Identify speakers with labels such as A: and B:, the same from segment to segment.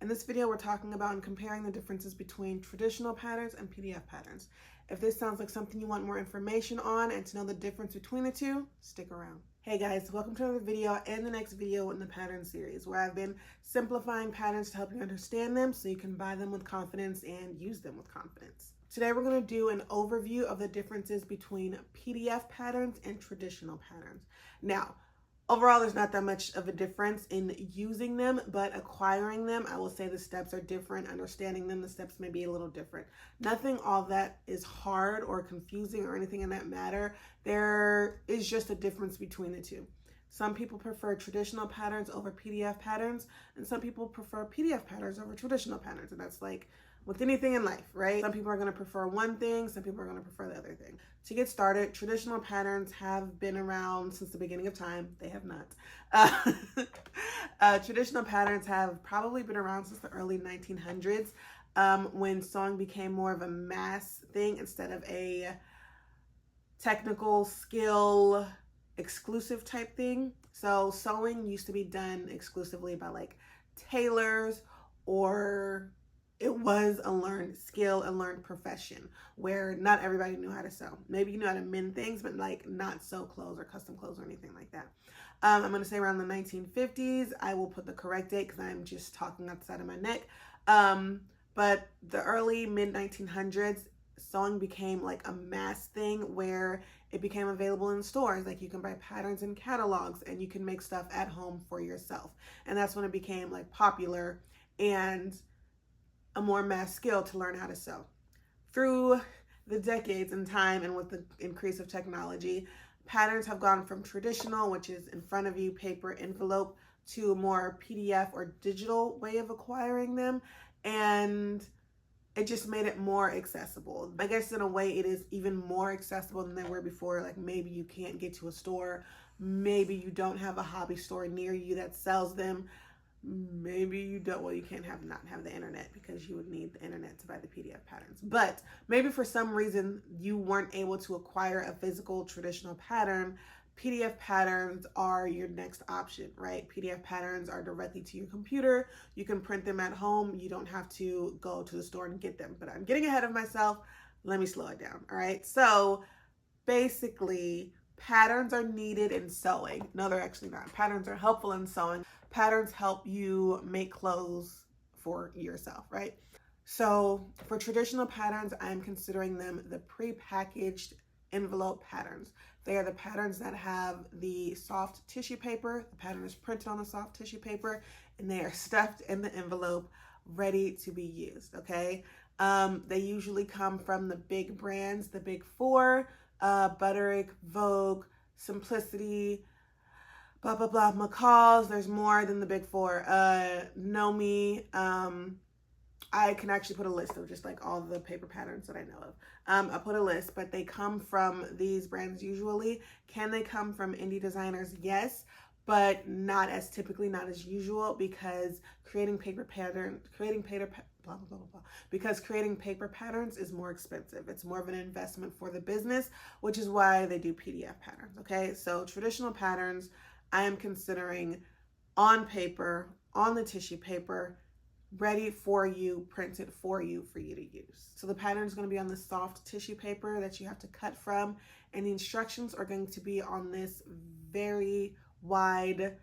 A: In this video, we're talking about and comparing the differences between traditional patterns and PDF patterns. If this sounds like something you want more information on and to know the difference between the two, stick around. Hey guys, welcome to another video and the next video in the pattern series where I've been simplifying patterns to help you understand them so you can buy them with confidence and use them with confidence. Today we're going to do an overview of the differences between PDF patterns and traditional patterns. Now, overall, there's not that much of a difference in using them, but acquiring them, I will say the steps are different. Understanding them, the steps may be a little different. Nothing all that is hard or confusing or anything in that matter. There is just a difference between the two. Some people prefer traditional patterns over PDF patterns, and some people prefer PDF patterns over traditional patterns, and that's like with anything in life, right? Some people are going to prefer one thing, some people are going to prefer the other thing. To get started, traditional patterns have been around since the beginning of time. They have not. Traditional patterns have probably been around since the early 1900s, when sewing became more of a mass thing instead of a technical skill exclusive type thing. So sewing used to be done exclusively by like tailors, or it was a learned skill, a learned profession where not everybody knew how to sew. Maybe you knew how to mend things, but like not sew clothes or custom clothes or anything like that. I'm going to say around the 1950s. I will put the correct date because I'm just talking outside of my neck. But the early mid 1900s, sewing became like a mass thing where it became available in stores. Like you can buy patterns in catalogs and you can make stuff at home for yourself. And that's when it became like popular and a more mass skill to learn how to sew. Through the decades and time and with the increase of technology, patterns have gone from traditional, which is in front of you, paper envelope, to a more PDF or digital way of acquiring them. And it just made it more accessible. I guess in a way it is even more accessible than they were before. Like maybe you can't get to a store. Maybe you don't have a hobby store near you that sells them. Maybe you don't, well, you can't not have the internet because you would need the internet to buy the PDF patterns. But maybe for some reason you weren't able to acquire a physical traditional pattern. PDF patterns are your next option, right? PDF patterns are directly to your computer. You can print them at home. You don't have to go to the store and get them. But I'm getting ahead of myself. Let me slow it down, all right? So basically, patterns are needed in sewing. No, they're actually not. Patterns are helpful in sewing. Patterns help you make clothes for yourself, right? So for traditional patterns, I'm considering them the pre-packaged envelope patterns. They are the patterns that have the soft tissue paper. The pattern is printed on the soft tissue paper and they are stuffed in the envelope ready to be used, okay? They usually come from the big brands, the big four, Butterick, Vogue, Simplicity, blah, blah, blah, McCall's. There's more than the big four. Nomi. I can actually put a list of just like all the paper patterns that I know of. I put a list, but they come from these brands usually. Can they come from indie designers? Yes, but not as typically, not as usual, because creating paper patterns is more expensive. It's more of an investment for the business, which is why they do PDF patterns, okay? So traditional patterns, I am considering on paper, on the tissue paper, ready for you, printed for you to use. So the pattern is going to be on the soft tissue paper that you have to cut from, and the instructions are going to be on this very wide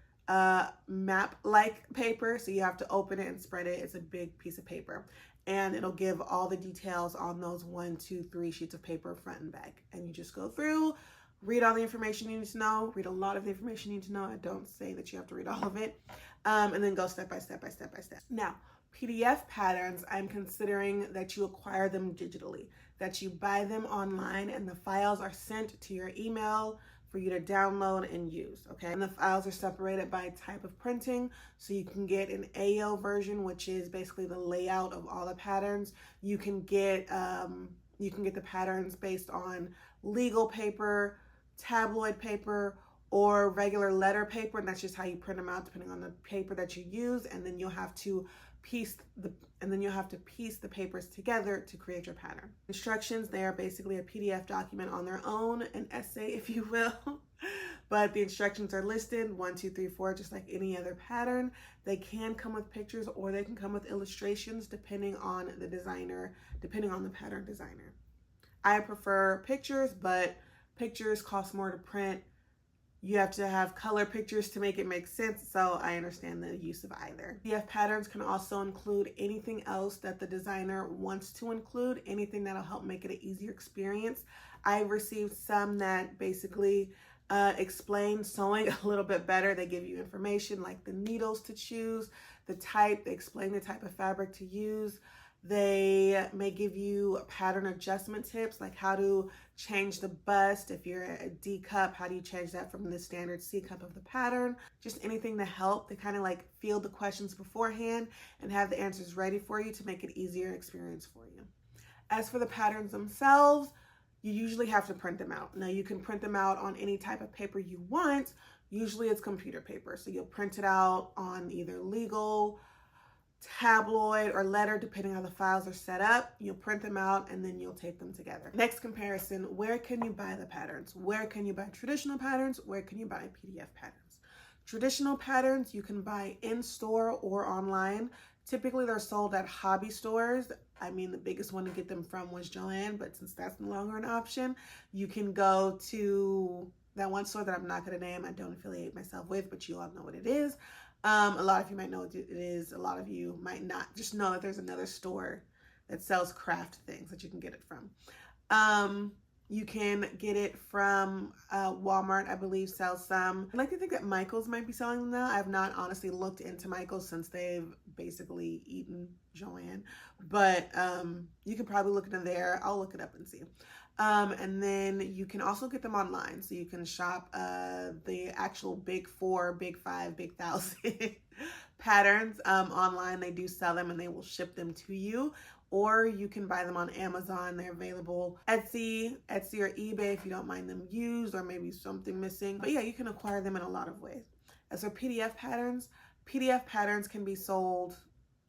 A: map-like paper. So you have to open it and spread it. It's a big piece of paper, and it'll give all the details on those 1, 2, 3 sheets of paper, front and back. And you just go through, read all the information you need to know, read a lot of the information you need to know. I don't say that you have to read all of it, and then go step by step by step by step. Now, PDF patterns, I'm considering that you acquire them digitally, that you buy them online and the files are sent to your email for you to download and use, okay? And the files are separated by type of printing, so you can get an AO version, which is basically the layout of all the patterns. You can get the patterns based on legal paper, tabloid paper, or regular letter paper, and that's just how you print them out depending on the paper that you use. And then you'll have to piece the papers together to create your pattern. Instructions, they are basically a PDF document on their own, an essay if you will. but the instructions are listed 1, 2, 3, 4, just like any other pattern. They can come with pictures or they can come with illustrations depending on the designer, depending on the pattern designer. I prefer pictures, but pictures cost more to print. You have to have color pictures to make it make sense, so I understand the use of either. PDF patterns can also include anything else that the designer wants to include, anything that'll help make it an easier experience. I've received some that basically explain sewing a little bit better. They give you information like the needles to choose, the type, they explain the type of fabric to use. They may give you pattern adjustment tips, like how to change the bust. If you're a D cup, how do you change that from the standard C cup of the pattern? Just anything to help. They kind of like field the questions beforehand and have the answers ready for you to make it easier experience for you. As for the patterns themselves, you usually have to print them out. Now you can print them out on any type of paper you want. Usually it's computer paper. So you'll print it out on either legal, tabloid, or letter, depending on how the files are set up. You'll print them out and then you'll tape them together. Next comparison, where can you buy the patterns? Where can you buy traditional patterns? Where can you buy PDF patterns? Traditional patterns you can buy in store or online. Typically they're sold at hobby stores. I mean, the biggest one to get them from was Joann, but since that's no longer an option, you can go to that one store that I'm not going to name. I don't affiliate myself with, but you all know what it is. A lot of you might know what it is. A lot of you might not. Just know that there's another store that sells craft things that you can get it from. You can get it from Walmart, I believe, sells some. I'd like to think that Michael's might be selling them now. I have not honestly looked into Michael's since they've basically eaten Joann. But you can probably look into there. I'll look it up and see. And then you can also get them online. So you can shop the actual Big 4, Big 5, Big 1,000 patterns online. They do sell them and they will ship them to you. Or you can buy them on Amazon. They're available Etsy or eBay if you don't mind them used or maybe something missing. But yeah, you can acquire them in a lot of ways. As for PDF patterns can be sold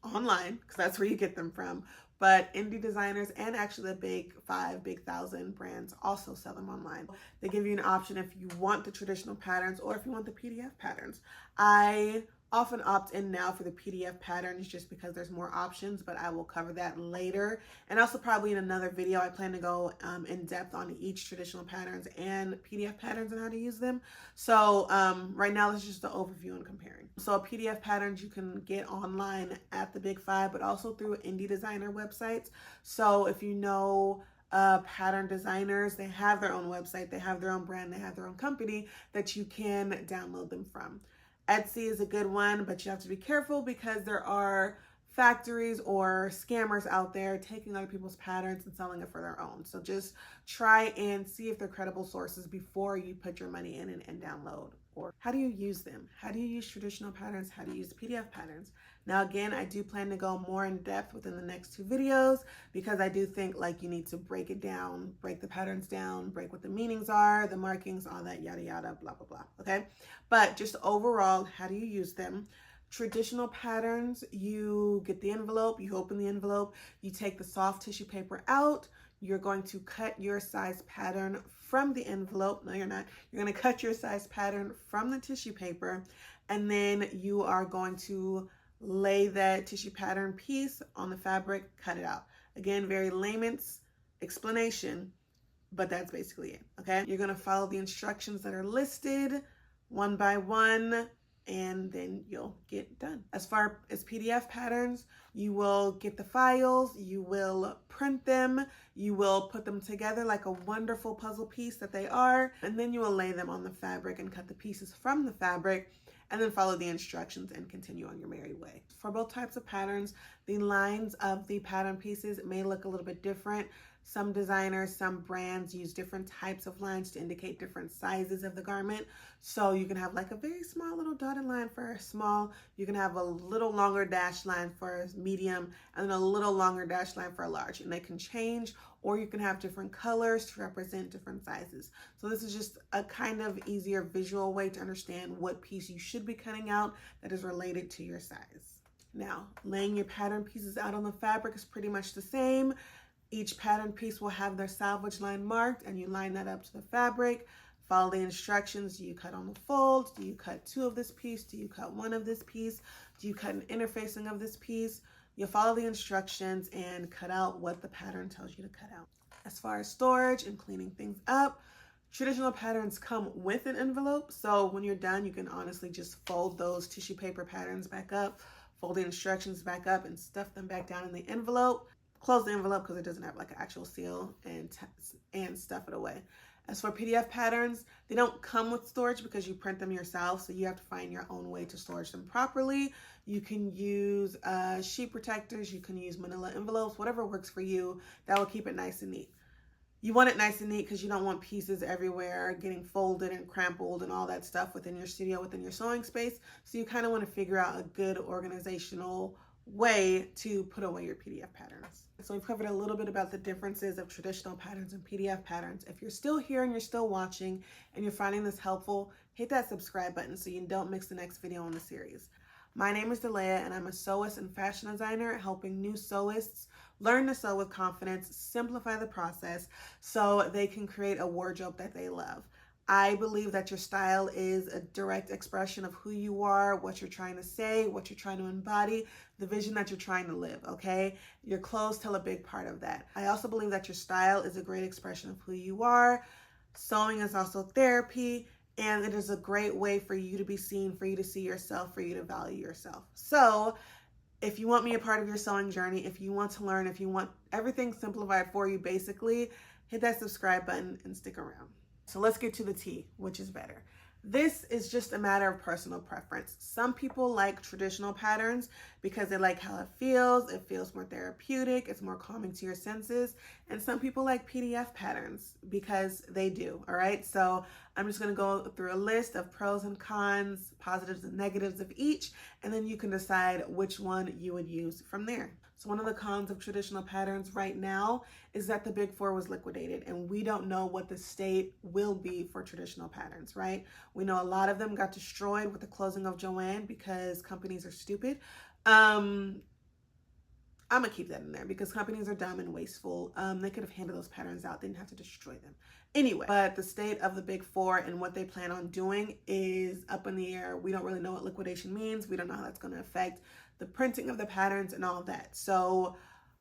A: online because that's where you get them from. But indie designers and actually the Big 5, Big 1,000 brands also sell them online. They give you an option if you want the traditional patterns or if you want the PDF patterns. I often opt in now for the PDF patterns just because there's more options, but I will cover that later. And also probably in another video, I plan to go in depth on each traditional patterns and PDF patterns and how to use them. So right now, this is just the overview and comparing. So PDF patterns you can get online at the Big 5, but also through indie designer websites. So if you know pattern designers, they have their own website, they have their own brand, they have their own company that you can download them from. Etsy is a good one, but you have to be careful because there are factories or scammers out there taking other people's patterns and selling it for their own. So just try and see if they're credible sources before you put your money in and download. Or how do you use them? How do you use traditional patterns? How do you use PDF patterns? Now, again, I do plan to go more in depth within the next 2 videos because I do think like you need to break it down, break the patterns down, break what the meanings are, the markings, all that yada, yada, blah, blah, blah. Okay. But just overall, how do you use them? Traditional patterns, you get the envelope, you open the envelope, you take the soft tissue paper out, you're going to cut your size pattern from the envelope. No, you're not. You're going to cut your size pattern from the tissue paper, and then you are going to lay that tissue pattern piece on the fabric, cut it out. Again, very layman's explanation, but that's basically it, okay? You're going to follow the instructions that are listed one by one, and then you'll get done. As far as PDF patterns, you will get the files, you will print them, you will put them together like a wonderful puzzle piece that they are, and then you will lay them on the fabric and cut the pieces from the fabric, and then follow the instructions and continue on your merry way. For both types of patterns, the lines of the pattern pieces may look a little bit different. Some designers, some brands use different types of lines to indicate different sizes of the garment. So you can have like a very small little dotted line for a small, you can have a little longer dash line for a medium, and then a little longer dash line for a large. And they can change, or you can have different colors to represent different sizes. So this is just a kind of easier visual way to understand what piece you should be cutting out that is related to your size. Now, laying your pattern pieces out on the fabric is pretty much the same. Each pattern piece will have their salvage line marked, and you line that up to the fabric. Follow the instructions. Do you cut on the folds? Do you cut 2 of this piece? Do you cut 1 of this piece? Do you cut an interfacing of this piece? You'll follow the instructions and cut out what the pattern tells you to cut out. As far as storage and cleaning things up, traditional patterns come with an envelope. So when you're done, you can honestly just fold those tissue paper patterns back up, fold the instructions back up, and stuff them back down in the envelope. Close the envelope because it doesn't have like an actual seal, and stuff it away. As for PDF patterns, they don't come with storage because you print them yourself, so you have to find your own way to storage them properly. You can use sheet protectors, you can use manila envelopes, whatever works for you. That will keep it nice and neat. You want it nice and neat because you don't want pieces everywhere getting folded and crumpled and all that stuff within your studio, within your sewing space. So you kind of want to figure out a good organizational way to put away your PDF patterns. So we've covered a little bit about the differences of traditional patterns and PDF patterns. If you're still here and you're still watching and you're finding this helpful, hit that subscribe button so you don't miss the next video in the series. My name is Delea and I'm a sewist and fashion designer helping new sewists learn to sew with confidence, simplify the process so they can create a wardrobe that they love. I believe that your style is a direct expression of who you are, what you're trying to say, what you're trying to embody, the vision that you're trying to live, okay? Your clothes tell a big part of that. I also believe that your style is a great expression of who you are. Sewing is also therapy, and it is a great way for you to be seen, for you to see yourself, for you to value yourself. So if you want me a part of your sewing journey, if you want to learn, if you want everything simplified for you, basically, hit that subscribe button and stick around. So let's get to the tea, which is better. This is just a matter of personal preference. Some people like traditional patterns because they like how it feels more therapeutic, it's more calming to your senses. And some people like PDF patterns because they do, all right? So I'm just gonna go through a list of pros and cons, positives and negatives of each, and then you can decide which one you would use from there. So one of the cons of traditional patterns right now is that the Big Four was liquidated and we don't know what the state will be for traditional patterns, right? We know a lot of them got destroyed with the closing of Joann because companies are stupid. I'm gonna keep that in there because companies are dumb and wasteful. They could have handed those patterns out, they didn't have to destroy them. Anyway, but the state of the Big Four and what they plan on doing is up in the air. We don't really know what liquidation means. We don't know how that's gonna affect the printing of the patterns and all of that. So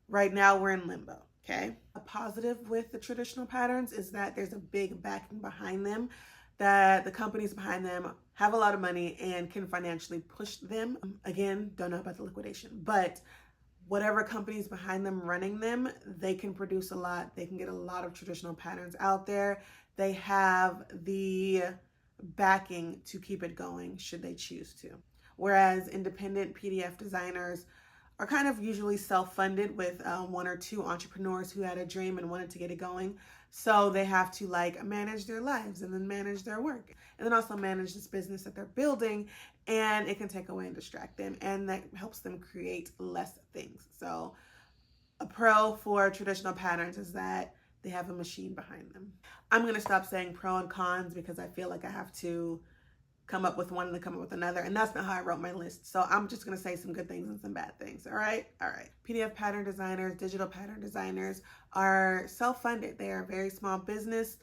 A: right now we're in limbo, okay? A positive with the traditional patterns is that there's a big backing behind them, that the companies behind them have a lot of money and can financially push them. Again, don't know about the liquidation, but whatever companies behind them running them, they can produce a lot. They can get a lot of traditional patterns out there. They have the backing to keep it going should they choose to. Whereas independent PDF designers are kind of usually self-funded with 1 or 2 entrepreneurs who had a dream and wanted to get it going. So they have to like manage their lives and then manage their work and then also manage this business that they're building, and it can take away and distract them, and that helps them create less things. So a pro for traditional patterns is that they have a machine behind them. I'm going to stop saying pro and cons because I feel like I have to come up with one and then come up with another, and that's not how I wrote my list. So I'm just gonna say some good things and some bad things, all right? All right. PDF pattern designers, digital pattern designers are self-funded. They are a very small business,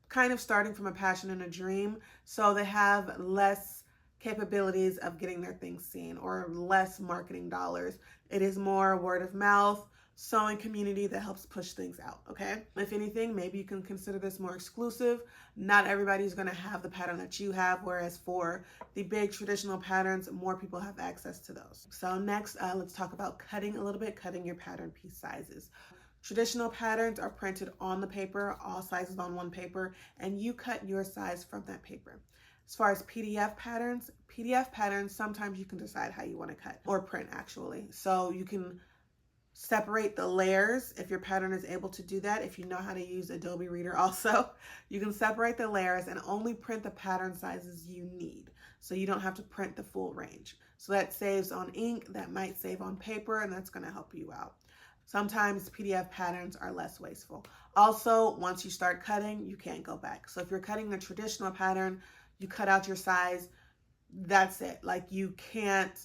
A: kind of starting from a passion and a dream, so they have less capabilities of getting their things seen or less marketing dollars. It is more word of mouth, sewing community that helps push things out, okay? If anything, maybe you can consider this more exclusive. Not everybody's gonna have the pattern that you have, whereas for the big traditional patterns, more people have access to those. So next, let's talk about cutting a little bit, cutting your pattern piece sizes. Traditional patterns are printed on the paper, all sizes on one paper, and you cut your size from that paper. As far as PDF patterns, sometimes you can decide how you wanna cut or print actually. So you can separate the layers if your pattern is able to do that. If you know how to use Adobe Reader also, you can separate the layers and only print the pattern sizes you need. So you don't have to print the full range. So that saves on ink, that might save on paper, and that's gonna help you out. Sometimes PDF patterns are less wasteful. Also, once you start cutting, you can't go back. So if you're cutting a traditional pattern, you cut out your size, that's it. Like you can't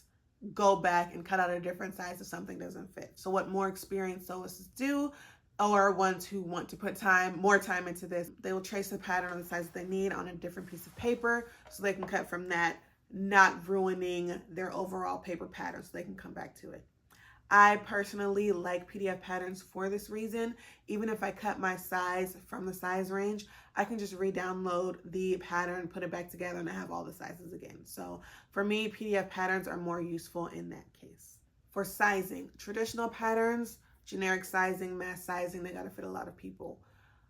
A: go back and cut out a different size if something doesn't fit. So what more experienced sewists do, or ones who want to put more time into this. They will trace the pattern on the size they need on a different piece of paper so they can cut from that, not ruining their overall paper pattern, so they can come back to it. I personally like PDF patterns for this reason. Even if I cut my size from the size range, I can just re-download the pattern, put it back together, and I have all the sizes again. So for me, PDF patterns are more useful in that case. For sizing, traditional patterns, generic sizing, mass sizing, they gotta fit a lot of people.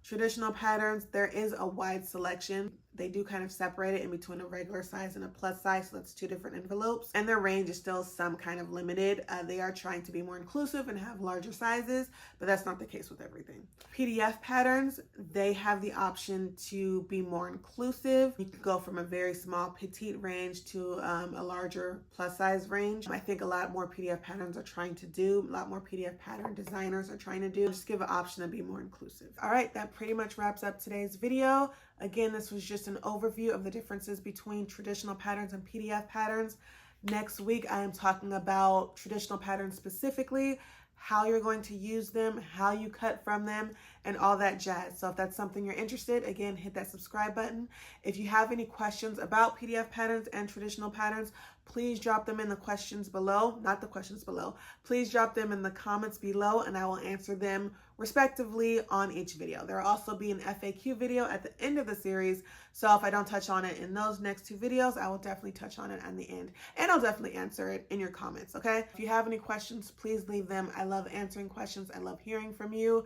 A: Traditional patterns, there is a wide selection. They do kind of separate it in between a regular size and a plus size, so that's 2 different envelopes. And their range is still some kind of limited. They are trying to be more inclusive and have larger sizes, but that's not the case with everything. PDF patterns, they have the option to be more inclusive. You can go from a very small petite range to a larger plus size range. I think a lot more PDF patterns are trying to do, a lot more PDF pattern designers are trying to do, just give an option to be more inclusive. All right, that pretty much wraps up today's video. Again, this was just an overview of the differences between traditional patterns and PDF patterns. Next week, I am talking about traditional patterns specifically, how you're going to use them, how you cut from them, and all that jazz. So if that's something you're interested, again, hit that subscribe button. If you have any questions about PDF patterns and traditional patterns, please drop them in the questions below, not the questions below. Please drop them in the comments below and I will answer them respectively on each video. There will also be an FAQ video at the end of the series. So if I don't touch on it in those next 2 videos, I will definitely touch on it at the end. And I'll definitely answer it in your comments, okay? If you have any questions, please leave them. I love answering questions. I love hearing from you.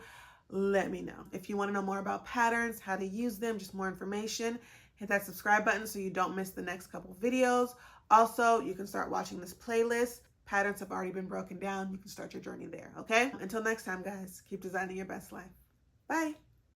A: Let me know. If you want to know more about patterns, how to use them, just more information, hit that subscribe button so you don't miss the next couple videos. Also, you can start watching this playlist. Patterns have already been broken down. You can start your journey there, okay? Until next time, guys, keep designing your best life. Bye.